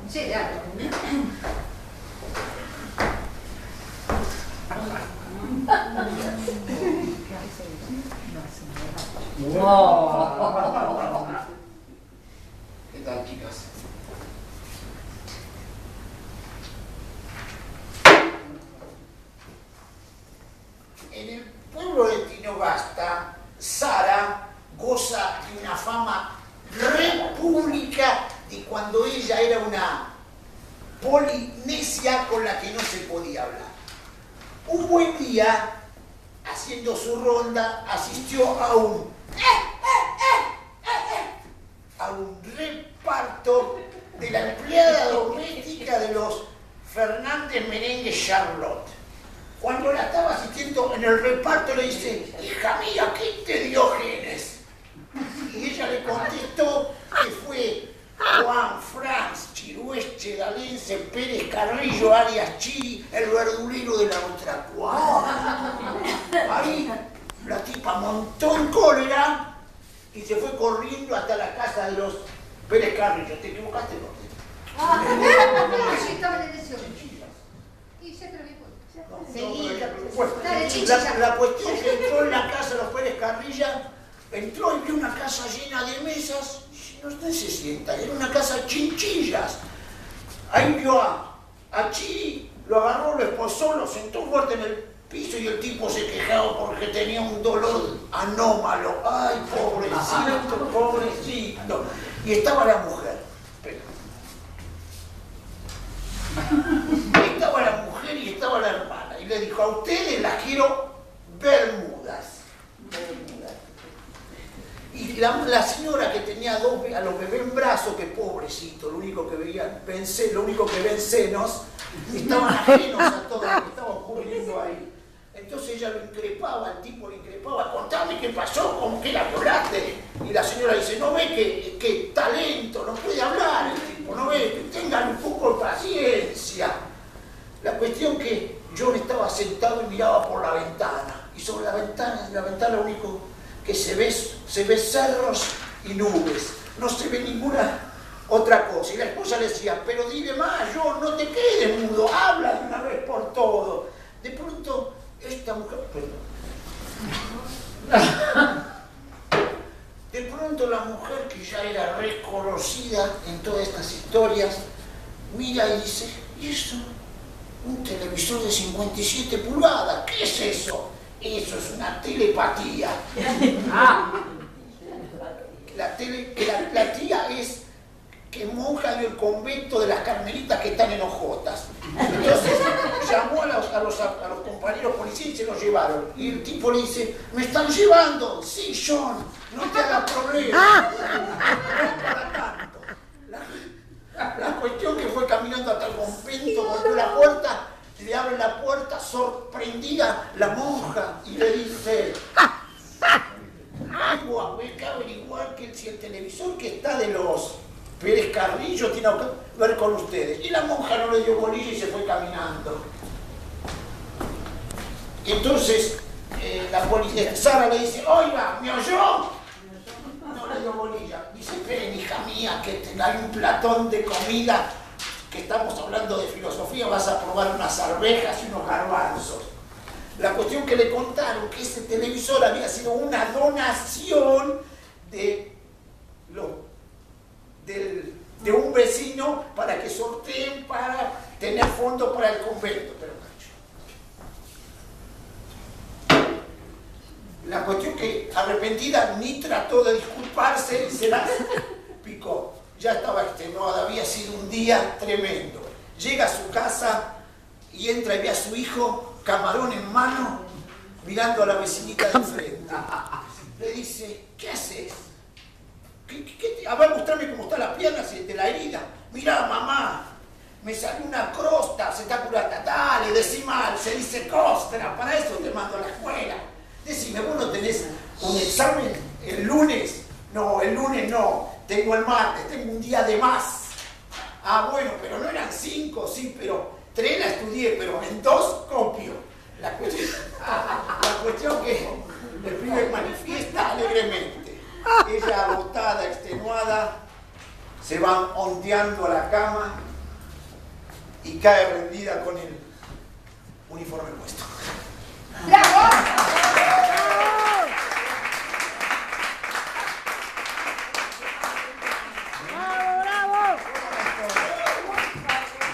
Sí, dale. ¿Qué tal, chicas? En el pueblo de Tinogasta, Sara goza de una fama república de cuando ella era una polinesia con la que no se podía hablar. Un buen día, haciendo su ronda, asistió a un reparto de la empleada doméstica de los Fernández Merengue Charlotte. Cuando la estaba asistiendo en el reparto le dice: hija mía, ¿qué te dio genes? Y ella le contestó que fue Juan Franz Chirueche Dalense Pérez Carrillo alias Chiri, el verdulero de la otra cuadra. Ahí la tipa montó en cólera y se fue corriendo hasta la casa de los Pérez Carrillo. ¿Te equivocaste, no? Sí, estaba en elección. Y ya te lo vi. Seguí, la cuestión que entró en la casa de los Pérez Carrilla, entró y vio una casa llena de mesas. No se sienta, era una casa chinchillas. Ahí vio a Chiri, lo agarró, lo esposó, lo sentó fuerte en el piso y el tipo se quejaba porque tenía un dolor anómalo. Ay, pobrecito, pobrecito. Y estaba la mujer. Estaba la mujer y estaba la hermana. Y le dijo: a ustedes las quiero bermudas. Y la señora que tenía a los bebés en brazos, que pobrecito, lo único que veían, lo único que ven senos, estaban ajenos a todo lo que estaba ocurriendo ahí. Entonces ella lo increpaba, el tipo lo increpaba: contame qué pasó, ¿cómo que la violaste? Y la señora dice: no ve que talento, no puede hablar el tipo, no ve, que tengan un poco de paciencia. La cuestión que John estaba sentado y miraba por la ventana, y sobre la ventana lo único que se ve cerros y nubes, no se ve ninguna otra cosa. Y la esposa le decía: pero dile más, John, no te quedes mudo, habla de una vez por todo. De pronto esta mujer, de pronto la mujer, que ya era reconocida en todas estas historias, mira y dice: ¿y eso? Un televisor de 57 pulgadas, ¿qué es eso? Eso es una telepatía. La tía es que monja del convento de las carmelitas que están en Ojotas. Entonces llamó a los compañeros policías y se los llevaron. Y el tipo le dice: ¿me están llevando? Sí, John, no te hagas problema. No para tanto. La cuestión que fue caminando hasta el convento, golpeó la puerta, le abre la puerta, sorprendida la monja, y le dice: hay que averiguar que si el televisor que está de los Pérez Carrillo tiene que ver con ustedes. Y la monja no le dio bolilla y se fue caminando. Entonces la policía, Sara, le dice: oiga, ¿me oyó? No le dio bolilla. Dice: esperen, hija mía, que hay un platón de comida, que estamos hablando de filosofía, vas a probar unas arvejas y unos garbanzos. La cuestión que le contaron que ese televisor había sido una donación de un vecino para que sorteen para tener fondos para el convento. Pero la cuestión que, arrepentida, ni trató de disculparse y se las picó. Ya estaba extenuada, había sido un día tremendo. Llega a su casa y entra y ve a su hijo, camarón en mano, mirando a la vecinita de enfrente. Le dice: ¿qué haces? A ver, mostrame cómo está la pierna de la herida. Mirá, mamá, me salió una crosta, se está curando. Dale, decí mal, se dice costra, para eso te mando a la escuela. Decime, ¿vos no tenés un examen el lunes? No, el lunes no, tengo el martes, tengo un día de más. Ah, bueno, pero no eran 5, sí, pero 3 la estudié, pero en 2 copio. La cuestión que el pibe manifiesta alegremente. Ella, agotada, extenuada, se van ondeando a la cama y cae rendida con el uniforme puesto. ¡Bravo!